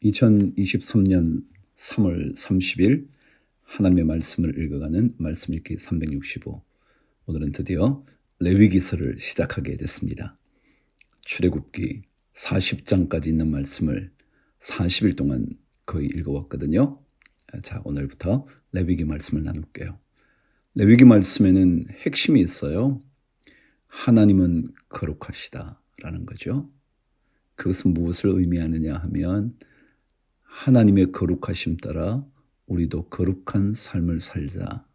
2023년 3월 30일 하나님의 말씀을 읽어가는 말씀 읽기 365. 오늘은 드디어 레위기서를 시작하게 됐습니다. 출애굽기 40장까지 있는 말씀을 40일 동안 거의 읽어왔거든요. 자, 오늘부터 레위기 말씀을 나눌게요. 레위기 말씀에는 핵심이 있어요. 하나님은 거룩하시다라는 거죠. 그것은 무엇을 의미하느냐 하면 하나님의 거룩하심 따라 우리도 거룩한 삶을 살자.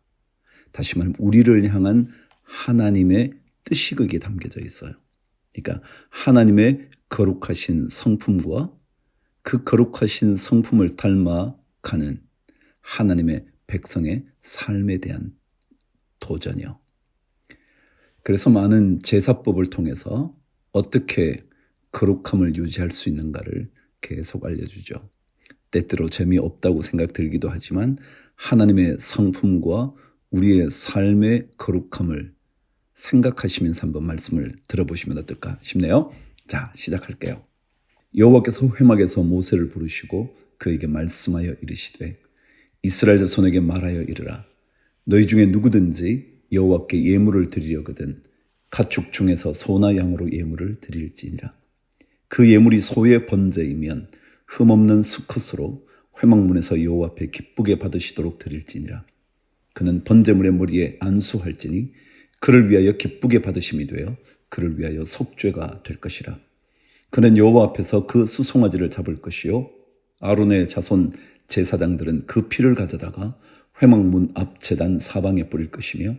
다시 말하면 우리를 향한 하나님의 뜻이 거기에 담겨져 있어요. 그러니까 하나님의 거룩하신 성품과 그 거룩하신 성품을 닮아가는 하나님의 백성의 삶에 대한 도전이요. 그래서 많은 제사법을 통해서 어떻게 거룩함을 유지할 수 있는가를 계속 알려주죠. 때때로 재미없다고 생각 들기도 하지만 하나님의 성품과 우리의 삶의 거룩함을 생각하시면서 한번 말씀을 들어보시면 어떨까 싶네요. 자, 시작할게요. 여호와께서 회막에서 모세를 부르시고 그에게 말씀하여 이르시되 이스라엘 자손에게 말하여 이르라. 너희 중에 누구든지 여호와께 예물을 드리려거든 가축 중에서 소나 양으로 예물을 드릴지니라. 그 예물이 소의 번제이면 흠없는 수컷으로 회막문에서 여호와 앞에 기쁘게 받으시도록 드릴지니라. 그는 번제물의 머리에 안수할지니 그를 위하여 기쁘게 받으심이 되어 그를 위하여 속죄가 될 것이라. 그는 여호와 앞에서 그 수송아지를 잡을 것이요 아론의 자손 제사장들은 그 피를 가져다가 회막문 앞 제단 사방에 뿌릴 것이며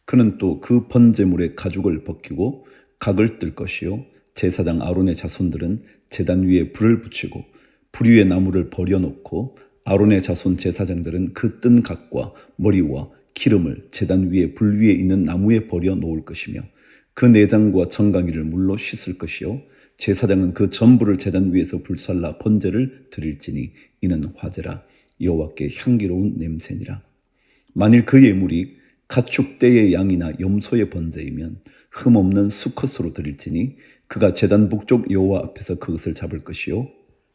그는 또 그 번제물의 가죽을 벗기고 각을 뜰 것이요 제사장 아론의 자손들은 제단 위에 불을 붙이고 불 위에 나무를 버려놓고 아론의 자손 제사장들은 그 뜬 각과 머리와 기름을 제단 위에 불 위에 있는 나무에 버려놓을 것이며 그 내장과 정강이를 물로 씻을 것이요 제사장은 그 전부를 제단 위에서 불살라 번제를 드릴지니 이는 화제라 여호와께 향기로운 냄새니라. 만일 그 예물이 가축 떼의 양이나 염소의 번제이면 흠없는 수컷으로 드릴지니 그가 제단 북쪽 여호와 앞에서 그것을 잡을 것이요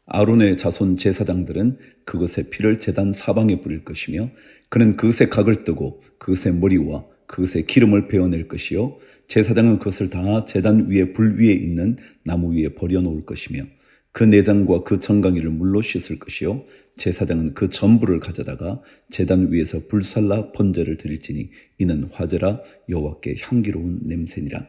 아론의 자손 제사장들은 그것의 피를 제단 사방에 뿌릴 것이며 그는 그것의 각을 뜨고 그것의 머리와 그것의 기름을 베어낼 것이요 제사장은 그것을 다 제단 위에 불 위에 있는 나무 위에 버려놓을 것이며 그 내장과 그 정강이를 물로 씻을 것이요 제사장은 그 전부를 가져다가 제단 위에서 불살라 번제를 드릴지니 이는 화제라 여호와께 향기로운 냄새니라.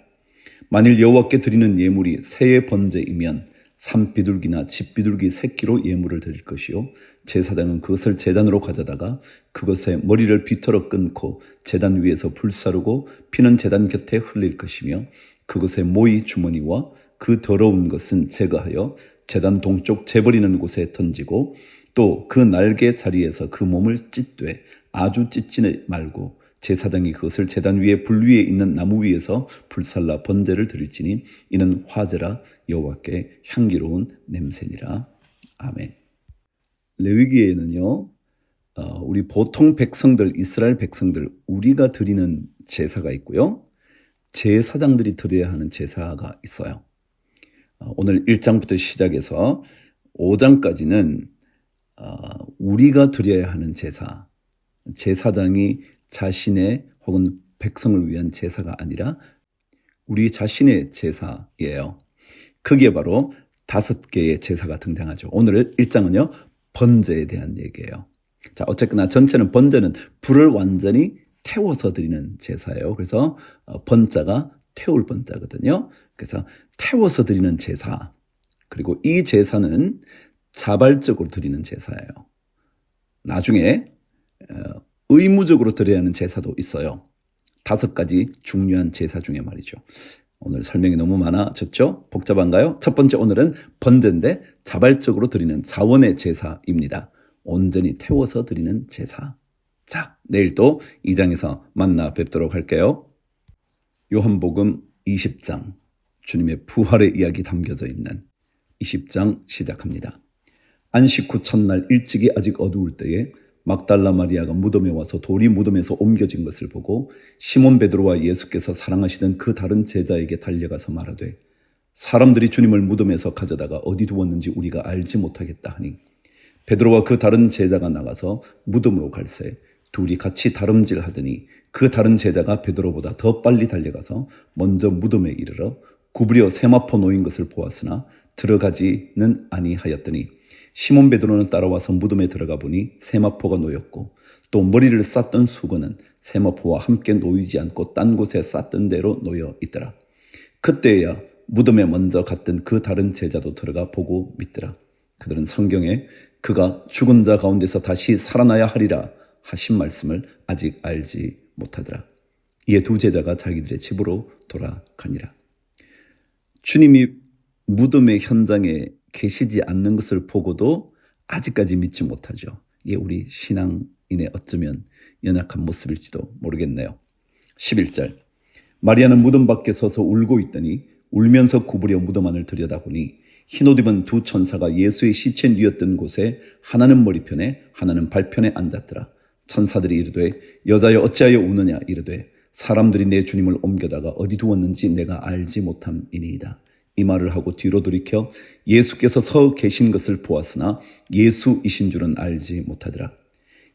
만일 여호와께 드리는 예물이 새의 번제이면 산비둘기나 집비둘기 새끼로 예물을 드릴 것이요 제사장은 그것을 제단으로 가져다가 그것의 머리를 비틀어 끊고 제단 위에서 불사르고 피는 제단 곁에 흘릴 것이며 그것의 모이 주머니와 그 더러운 것은 제거하여 제단 동쪽 재버리는 곳에 던지고 또 그 날개 자리에서 그 몸을 찢되 아주 찢지 말고 제사장이 그것을 제단 위에 불 위에 있는 나무 위에서 불살라 번제를 드릴지니 이는 화제라 여호와께 향기로운 냄새니라. 아멘. 레위기에는요, 우리 보통 백성들, 이스라엘 백성들, 우리가 드리는 제사가 있고요, 제사장들이 드려야 하는 제사가 있어요. 오늘 1장부터 시작해서 5장까지는 우리가 드려야 하는 제사, 제사장이 자신의 혹은 백성을 위한 제사가 아니라 우리 자신의 제사예요. 그게 바로 5개의 제사가 등장하죠. 오늘 1장은요, 번제에 대한 얘기예요. 자, 어쨌거나 전체는 번제는 불을 완전히 태워서 드리는 제사예요. 그래서 번자가 태울 번자거든요. 그래서 태워서 드리는 제사, 그리고 이 제사는 자발적으로 드리는 제사예요. 나중에 의무적으로 드려야 하는 제사도 있어요. 5가지 중요한 제사 중에 말이죠. 오늘 설명이 너무 많아졌죠? 복잡한가요? 첫 번째, 오늘은 번제인데 자발적으로 드리는 자원의 제사입니다. 온전히 태워서 드리는 제사. 자, 내일 또 2장에서 만나 뵙도록 할게요. 요한복음 20장, 주님의 부활의 이야기 담겨져 있는 20장 시작합니다. 안식 후 첫날 일찍이 아직 어두울 때에 막달라 마리아가 무덤에 와서 돌이 무덤에서 옮겨진 것을 보고 시몬 베드로와 예수께서 사랑하시던 그 다른 제자에게 달려가서 말하되 사람들이 주님을 무덤에서 가져다가 어디 두었는지 우리가 알지 못하겠다 하니 베드로와 그 다른 제자가 나가서 무덤으로 갈새 둘이 같이 다름질하더니 그 다른 제자가 베드로보다 더 빨리 달려가서 먼저 무덤에 이르러 구부려 세마포 놓인 것을 보았으나 들어가지는 아니하였더니 시몬 베드로는 따라와서 무덤에 들어가 보니 세마포가 놓였고 또 머리를 쌌던 수건은 세마포와 함께 놓이지 않고 딴 곳에 쌌던 대로 놓여 있더라. 그때야 무덤에 먼저 갔던 그 다른 제자도 들어가 보고 믿더라. 그들은 성경에 그가 죽은 자 가운데서 다시 살아나야 하리라 하신 말씀을 아직 알지 못하더라. 이에 두 제자가 자기들의 집으로 돌아가니라. 주님이 무덤의 현장에 계시지 않는 것을 보고도 아직까지 믿지 못하죠. 이게 우리 신앙인의 어쩌면 연약한 모습일지도 모르겠네요. 11절 마리아는 무덤 밖에 서서 울고 있더니 울면서 구부려 무덤 안을 들여다보니 흰옷 입은 두 천사가 예수의 시체 뉘었던 곳에 하나는 머리편에 하나는 발편에 앉았더라. 천사들이 이르되 여자여 어찌하여 우느냐 이르되 사람들이 내 주님을 옮겨다가 어디 두었는지 내가 알지 못함이니이다. 이 말을 하고 뒤로 돌이켜 예수께서 서 계신 것을 보았으나 예수이신 줄은 알지 못하더라.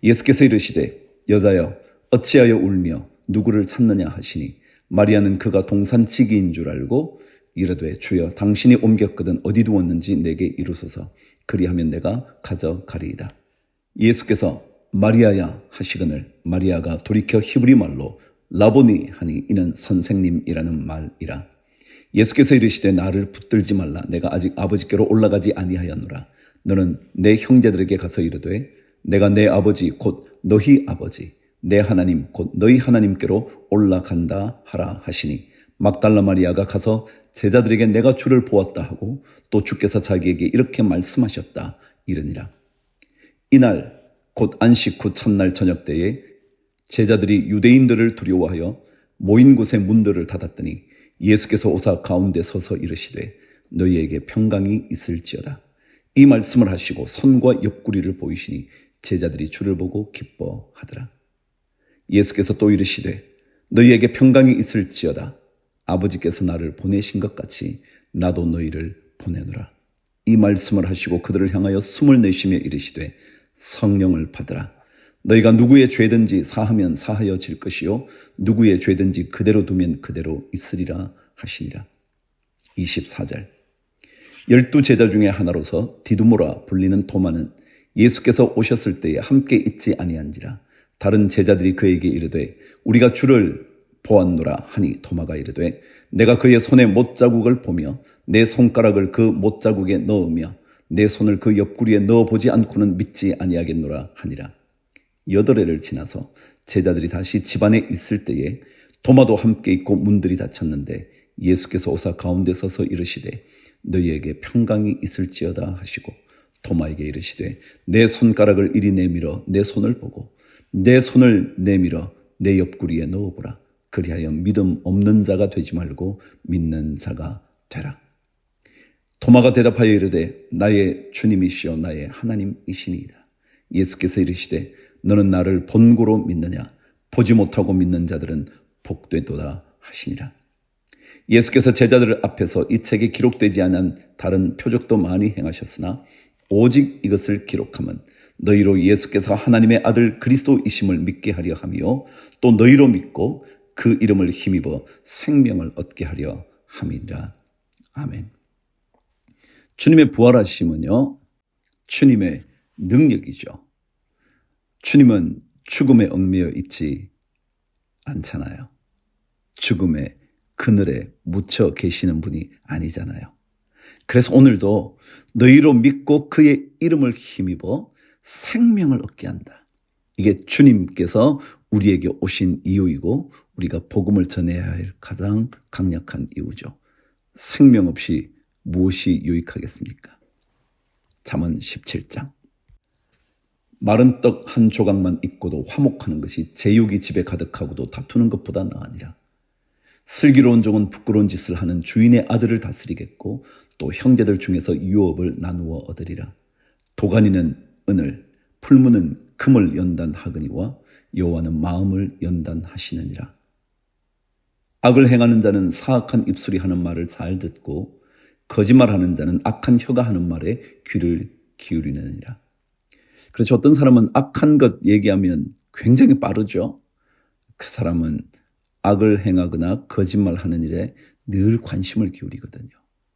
예수께서 이르시되 여자여 어찌하여 울며 누구를 찾느냐 하시니 마리아는 그가 동산치기인 줄 알고 이르되 주여 당신이 옮겼거든 어디 두었는지 내게 이루소서. 그리하면 내가 가져가리이다. 예수께서 마리아야 하시거늘 마리아가 돌이켜 히브리 말로 라보니 하니 이는 선생님이라는 말이라. 예수께서 이르시되 나를 붙들지 말라. 내가 아직 아버지께로 올라가지 아니하였노라. 너는 내 형제들에게 가서 이르되 내가 내 아버지 곧 너희 아버지 내 하나님 곧 너희 하나님께로 올라간다 하라 하시니 막달라 마리아가 가서 제자들에게 내가 주를 보았다 하고 또 주께서 자기에게 이렇게 말씀하셨다 이르니라. 이날 곧 안식 후 첫날 저녁 때에 제자들이 유대인들을 두려워하여 모인 곳의 문들을 닫았더니 예수께서 오사 가운데 서서 이르시되 너희에게 평강이 있을지어다. 이 말씀을 하시고 손과 옆구리를 보이시니 제자들이 주를 보고 기뻐하더라. 예수께서 또 이르시되 너희에게 평강이 있을지어다. 아버지께서 나를 보내신 것 같이 나도 너희를 보내노라. 이 말씀을 하시고 그들을 향하여 숨을 내쉬며 이르시되 성령을 받으라. 너희가 누구의 죄든지 사하면 사하여질 것이요 누구의 죄든지 그대로 두면 그대로 있으리라 하시니라. 24절 12 제자 중에 하나로서 디두모라 불리는 도마는 예수께서 오셨을 때에 함께 있지 아니한지라. 다른 제자들이 그에게 이르되 우리가 주를 보았노라 하니 도마가 이르되 내가 그의 손에 못자국을 보며 내 손가락을 그 못자국에 넣으며 내 손을 그 옆구리에 넣어보지 않고는 믿지 아니하겠노라 하니라. 8해를 지나서 제자들이 다시 집안에 있을 때에 도마도 함께 있고 문들이 닫혔는데 예수께서 오사 가운데 서서 이르시되 너희에게 평강이 있을지어다 하시고 도마에게 이르시되 내 손가락을 이리 내밀어 내 손을 보고 내 손을 내밀어 내 옆구리에 넣어보라. 그리하여 믿음 없는 자가 되지 말고 믿는 자가 되라. 도마가 대답하여 이르되 나의 주님이시여 나의 하나님이시니이다. 예수께서 이르시되 너는 나를 본고로 믿느냐? 보지 못하고 믿는 자들은 복되도다 하시니라. 예수께서 제자들 앞에서 이 책에 기록되지 않은 다른 표적도 많이 행하셨으나 오직 이것을 기록하면 너희로 예수께서 하나님의 아들 그리스도이심을 믿게 하려 하며 또 너희로 믿고 그 이름을 힘입어 생명을 얻게 하려 함이니라. 아멘. 주님의 부활하심은요, 주님의 능력이죠. 주님은 죽음에 얽매여 있지 않잖아요. 죽음의 그늘에 묻혀 계시는 분이 아니잖아요. 그래서 오늘도 너희로 믿고 그의 이름을 힘입어 생명을 얻게 한다. 이게 주님께서 우리에게 오신 이유이고 우리가 복음을 전해야 할 가장 강력한 이유죠. 생명 없이 무엇이 유익하겠습니까? 잠언 17장. 마른 떡 한 조각만 있고도 화목하는 것이 제육이 집에 가득하고도 다투는 것보다 나으니라. 슬기로운 종은 부끄러운 짓을 하는 주인의 아들을 다스리겠고 또 형제들 중에서 유업을 나누어 얻으리라. 도가니는 은을, 풀무는 금을 연단하거니와 여호와는 마음을 연단하시느니라. 악을 행하는 자는 사악한 입술이 하는 말을 잘 듣고 거짓말하는 자는 악한 혀가 하는 말에 귀를 기울이느니라. 그렇죠. 어떤 사람은 악한 것 얘기하면 굉장히 빠르죠. 그 사람은 악을 행하거나 거짓말하는 일에 늘 관심을 기울이거든요.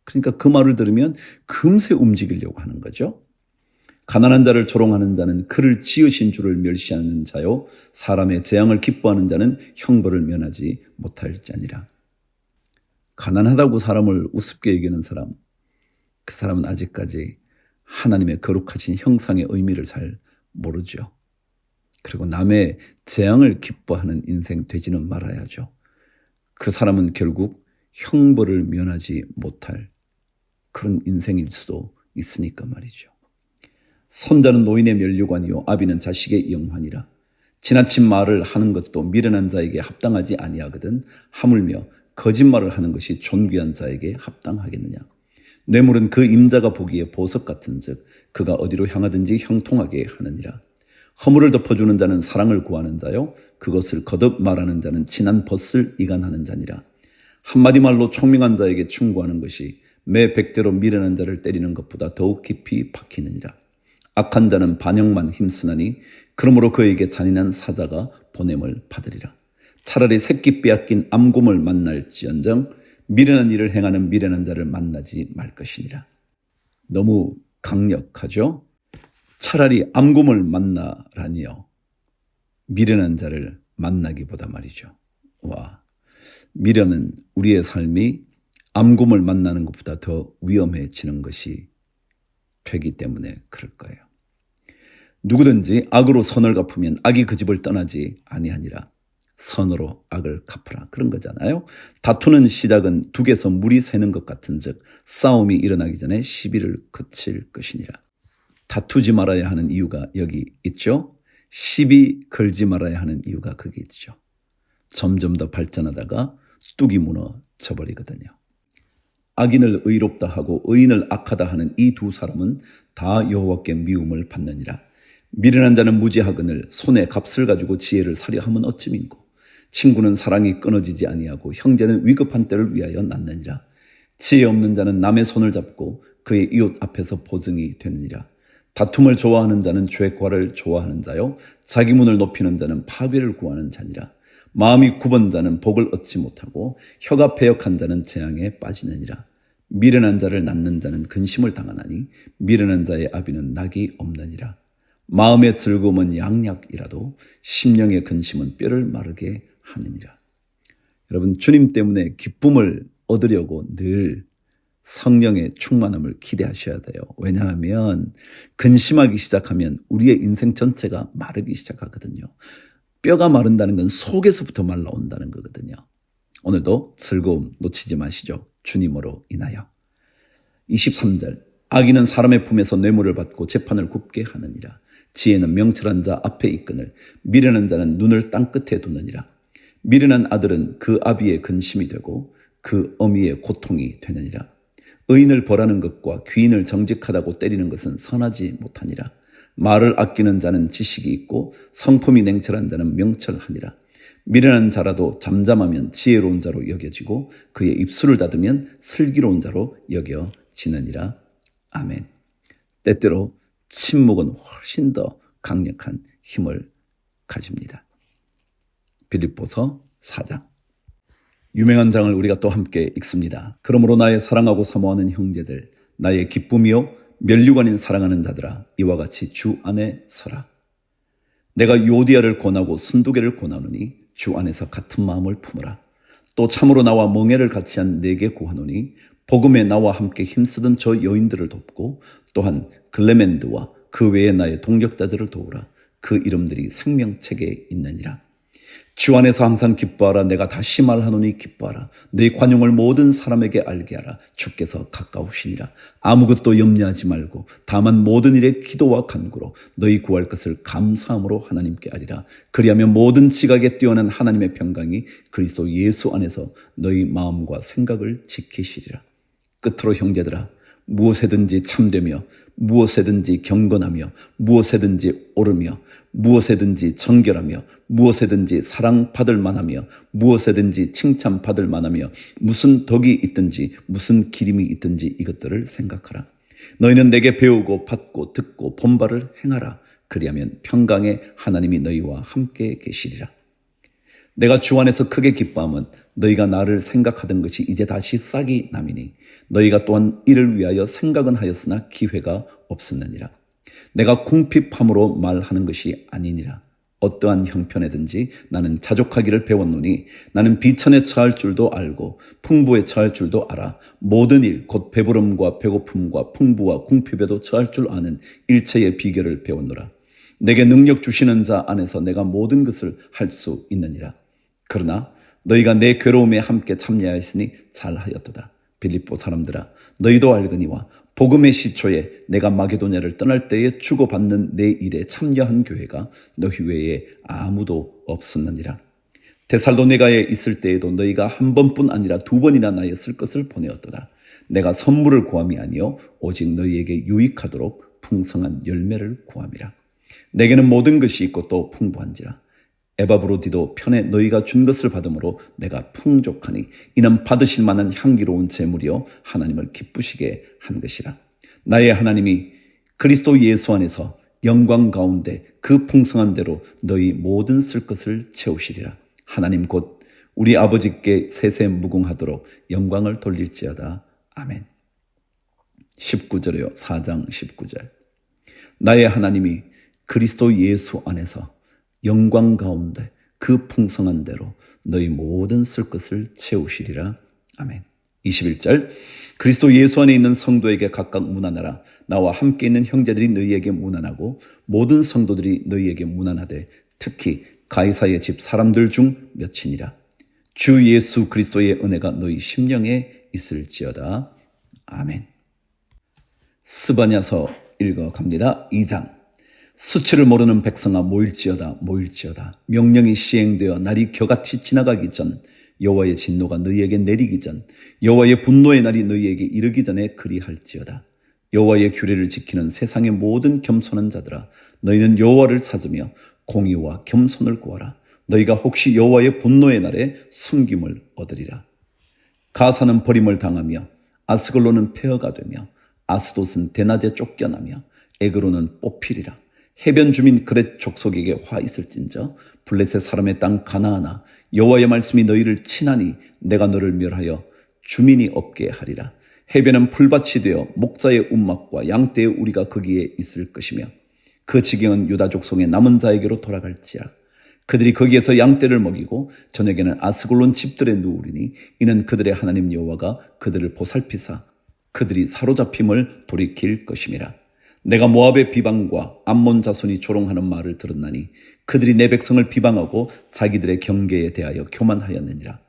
그러니까 그 말을 들으면 금세 움직이려고 하는 거죠. 가난한 자를 조롱하는 자는 그를 지으신 주를 멸시하는 자요, 사람의 재앙을 기뻐하는 자는 형벌을 면하지 못할지니라. 가난하다고 사람을 우습게 여기는 사람, 그 사람은 아직까지 하나님의 거룩하신 형상의 의미를 잘 모르죠. 그리고 남의 재앙을 기뻐하는 인생 되지는 말아야죠. 그 사람은 결국 형벌을 면하지 못할 그런 인생일 수도 있으니까 말이죠. 손자는 노인의 면류관이요 아비는 자식의 영환이라. 지나친 말을 하는 것도 미련한 자에게 합당하지 아니하거든 하물며 거짓말을 하는 것이 존귀한 자에게 합당하겠느냐. 뇌물은 그 임자가 보기에 보석 같은즉 그가 어디로 향하든지 형통하게 하느니라. 허물을 덮어주는 자는 사랑을 구하는 자요 그것을 거듭 말하는 자는 친한 벗을 이간하는 자니라. 한마디 말로 총명한 자에게 충고하는 것이 매 100대로 미련한 자를 때리는 것보다 더욱 깊이 박히느니라. 악한 자는 반역만 힘쓰나니 그러므로 그에게 잔인한 사자가 보냄을 받으리라. 차라리 새끼 빼앗긴 암곰을 만날지언정 미련한 일을 행하는 미련한 자를 만나지 말 것이니라. 너무 강력하죠? 차라리 암곰을 만나라니요. 미련한 자를 만나기보다 말이죠. 와, 미련은 우리의 삶이 암곰을 만나는 것보다 더 위험해지는 것이 되기 때문에 그럴 거예요. 누구든지 악으로 선을 갚으면 악이 그 집을 떠나지 아니하니라. 선으로 악을 갚으라. 그런 거잖아요. 다투는 시작은 둑에서 물이 새는 것 같은즉 싸움이 일어나기 전에 시비를 그칠 것이니라. 다투지 말아야 하는 이유가 여기 있죠. 시비 걸지 말아야 하는 이유가 거기 있죠. 점점 더 발전하다가 뚝이 무너져 버리거든요. 악인을 의롭다 하고 의인을 악하다 하는 이 두 사람은 다 여호와께 미움을 받느니라. 미련한 자는 무지하거늘 손에 값을 가지고 지혜를 사려 함은 어찌민고. 친구는 사랑이 끊어지지 아니하고 형제는 위급한 때를 위하여 낳느니라. 지혜 없는 자는 남의 손을 잡고 그의 이웃 앞에서 보증이 되느니라. 다툼을 좋아하는 자는 죄과를 좋아하는 자요 자기 문을 높이는 자는 파괴를 구하는 자니라. 마음이 굽은 자는 복을 얻지 못하고 혀가 패역한 자는 재앙에 빠지느니라. 미련한 자를 낳는 자는 근심을 당하나니 미련한 자의 아비는 낙이 없느니라. 마음의 즐거움은 양약이라도 심령의 근심은 뼈를 마르게 하느니라. 여러분, 주님 때문에 기쁨을 얻으려고 늘 성령의 충만함을 기대하셔야 돼요. 왜냐하면 근심하기 시작하면 우리의 인생 전체가 마르기 시작하거든요. 뼈가 마른다는 건 속에서부터 말라온다는 거거든요. 오늘도 즐거움 놓치지 마시죠. 주님으로 인하여. 23절 악인은 사람의 품에서 뇌물을 받고 재판을 굽게 하느니라. 지혜는 명철한 자 앞에 있거늘 미련한 자는 눈을 땅 끝에 두느니라. 미련한 아들은 그 아비의 근심이 되고 그 어미의 고통이 되느니라. 의인을 벌하는 것과 귀인을 정직하다고 때리는 것은 선하지 못하니라. 말을 아끼는 자는 지식이 있고 성품이 냉철한 자는 명철하니라. 미련한 자라도 잠잠하면 지혜로운 자로 여겨지고 그의 입술을 닫으면 슬기로운 자로 여겨지느니라. 아멘. 때때로 침묵은 훨씬 더 강력한 힘을 가집니다. 빌립보서 4장. 유명한 장을 우리가 또 함께 읽습니다. 그러므로 나의 사랑하고 사모하는 형제들, 나의 기쁨이요 면류관인 사랑하는 자들아, 이와 같이 주 안에 서라. 내가 요디아를 권하고 순두개를 권하노니 주 안에서 같은 마음을 품으라. 또 참으로 나와 멍에를 같이 한 내게 구하노니 복음에 나와 함께 힘쓰던 저 여인들을 돕고 또한 글레멘드와 그 외에 나의 동력자들을 도우라. 그 이름들이 생명책에 있느니라. 주 안에서 항상 기뻐하라. 내가 다시 말하노니 기뻐하라. 내 관용을 모든 사람에게 알게 하라. 주께서 가까우시니라. 아무것도 염려하지 말고 다만 모든 일에 기도와 간구로 너희 구할 것을 감사함으로 하나님께 아리라. 그리하면 모든 지각에 뛰어난 하나님의 평강이 그리스도 예수 안에서 너희 마음과 생각을 지키시리라. 끝으로 형제들아, 무엇에든지 참되며 무엇에든지 경건하며 무엇에든지 옳으며 무엇에든지 정결하며 무엇에든지 사랑받을 만하며 무엇에든지 칭찬받을 만하며 무슨 덕이 있든지 무슨 기림이 있든지 이것들을 생각하라. 너희는 내게 배우고 받고 듣고 본바를 행하라. 그리하면 평강의 하나님이 너희와 함께 계시리라. 내가 주 안에서 크게 기뻐함은 너희가 나를 생각하던 것이 이제 다시 싹이 남이니 너희가 또한 이를 위하여 생각은 하였으나 기회가 없었느니라. 내가 궁핍함으로 말하는 것이 아니니라. 어떠한 형편에든지 나는 자족하기를 배웠노니 나는 비천에 처할 줄도 알고 풍부에 처할 줄도 알아. 모든 일 곧 배부름과 배고픔과 풍부와 궁핍에도 처할 줄 아는 일체의 비결을 배웠노라. 내게 능력 주시는 자 안에서 내가 모든 것을 할 수 있느니라. 그러나 너희가 내 괴로움에 함께 참여하였으니 잘하였도다. 빌립보 사람들아, 너희도 알거니와 복음의 시초에 내가 마게도냐를 떠날 때에 주고받는 내 일에 참여한 교회가 너희 외에 아무도 없었느니라. 데살로니가에 있을 때에도 너희가 한 번뿐 아니라 두 번이나 나의 쓸 것을 보내었도다. 내가 선물을 구함이 아니요 오직 너희에게 유익하도록 풍성한 열매를 구함이라. 내게는 모든 것이 있고 또 풍부한지라. 에바브로디도 편에 너희가 준 것을 받음으로 내가 풍족하니 이는 받으실 만한 향기로운 제물이요 하나님을 기쁘시게 한 것이라. 나의 하나님이 그리스도 예수 안에서 영광 가운데 그 풍성한 대로 너희 모든 쓸 것을 채우시리라. 하나님 곧 우리 아버지께 세세 무궁하도록 영광을 돌릴지어다. 아멘. 19절이요. 4장 19절. 나의 하나님이 그리스도 예수 안에서 영광 가운데 그 풍성한 대로 너희 모든 쓸 것을 채우시리라. 아멘. 21절. 그리스도 예수 안에 있는 성도에게 각각 문안하라. 나와 함께 있는 형제들이 너희에게 문안하고 모든 성도들이 너희에게 문안하되 특히 가이사의 집 사람들 중 몇이니라. 주 예수 그리스도의 은혜가 너희 심령에 있을지어다. 아멘. 스바냐서 읽어갑니다. 2장. 수치를 모르는 백성아 모일지어다 모일지어다. 명령이 시행되어 날이 겨같이 지나가기 전 여호와의 진노가 너희에게 내리기 전 여호와의 분노의 날이 너희에게 이르기 전에 그리할지어다. 여호와의 규례를 지키는 세상의 모든 겸손한 자들아, 너희는 여호와를 찾으며 공의와 겸손을 구하라. 너희가 혹시 여호와의 분노의 날에 숨김을 얻으리라. 가사는 버림을 당하며 아스글론은 폐허가 되며 아스돗은 대낮에 쫓겨나며 에그로는 뽑히리라. 해변 주민 그렛 족속에게 화 있을진저 블레셋 사람의 땅 가나안아, 여호와의 말씀이 너희를 친하니 내가 너를 멸하여 주민이 없게 하리라. 해변은 풀밭이 되어 목자의 움막과 양떼의 우리가 거기에 있을 것이며 그 지경은 유다 족속의 남은 자에게로 돌아갈지라. 그들이 거기에서 양떼를 먹이고 저녁에는 아스글론 집들에 누우리니 이는 그들의 하나님 여호와가 그들을 보살피사 그들이 사로잡힘을 돌이킬 것임이라. 내가 모압의 비방과 암몬 자손이 조롱하는 말을 들었나니 그들이 내 백성을 비방하고 자기들의 경계에 대하여 교만하였느니라.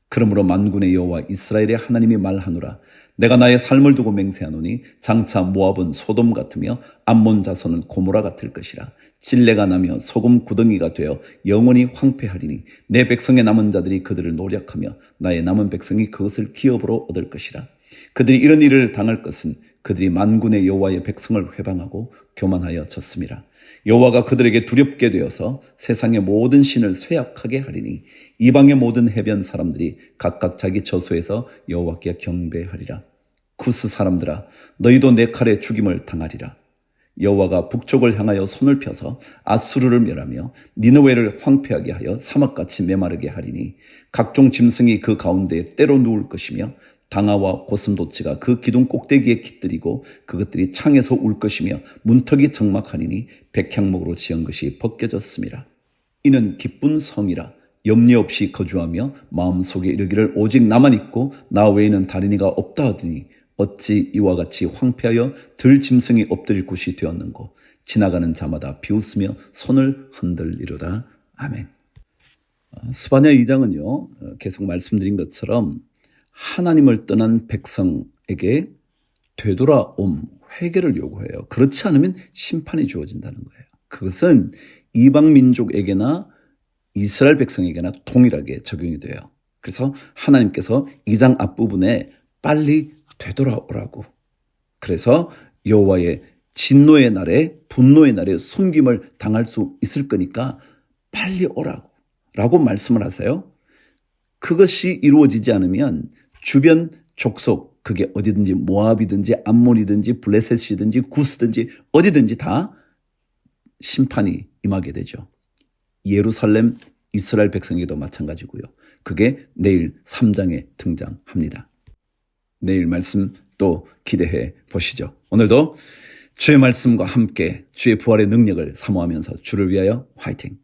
그러므로 만군의 여호와 이스라엘의 하나님이 말하노라. 내가 나의 삶을 두고 맹세하노니 장차 모압은 소돔 같으며 암몬 자손은 고모라 같을 것이라. 찔레가 나며 소금 구덩이가 되어 영원히 황폐하리니 내 백성의 남은 자들이 그들을 노력하며 나의 남은 백성이 그것을 기업으로 얻을 것이라. 그들이 이런 일을 당할 것은 그들이 만군의 여호와의 백성을 회방하고 교만하여 졌음이라. 여호와가 그들에게 두렵게 되어서 세상의 모든 신을 쇠약하게 하리니 이방의 모든 해변 사람들이 각각 자기 저소에서 여호와께 경배하리라. 쿠스 사람들아, 너희도 내 칼에 죽임을 당하리라. 여호와가 북쪽을 향하여 손을 펴서 아수르를 멸하며 니느웨를 황폐하게 하여 사막같이 메마르게 하리니 각종 짐승이 그 가운데에 때로 누울 것이며 당아와 고슴도치가 그 기둥 꼭대기에 깃들이고 그것들이 창에서 울 것이며 문턱이 적막하니니 백향목으로 지은 것이 벗겨졌음이라. 이는 기쁜 성이라. 염려 없이 거주하며 마음속에 이르기를 오직 나만 있고 나 외에는 다른 이가 없다 하더니 어찌 이와 같이 황폐하여 들 짐승이 엎드릴 곳이 되었는고. 지나가는 자마다 비웃으며 손을 흔들리로다. 아멘. 스바냐 2장은요 계속 말씀드린 것처럼 하나님을 떠난 백성에게 되돌아옴, 회개를 요구해요. 그렇지 않으면 심판이 주어진다는 거예요. 그것은 이방 민족에게나 이스라엘 백성에게나 동일하게 적용이 돼요. 그래서 하나님께서 2장 앞부분에 빨리 되돌아오라고. 그래서 여호와의 진노의 날에 분노의 날에 숨김을 당할 수 있을 거니까 빨리 오라고 라고 말씀을 하세요. 그것이 이루어지지 않으면 주변 족속, 그게 어디든지 모압이든지 암몬이든지 블레셋이든지 구스든지 어디든지 다 심판이 임하게 되죠. 예루살렘 이스라엘 백성에게도 마찬가지고요. 그게 내일 3장에 등장합니다. 내일 말씀 또 기대해 보시죠. 오늘도 주의 말씀과 함께 주의 부활의 능력을 사모하면서 주를 위하여 화이팅!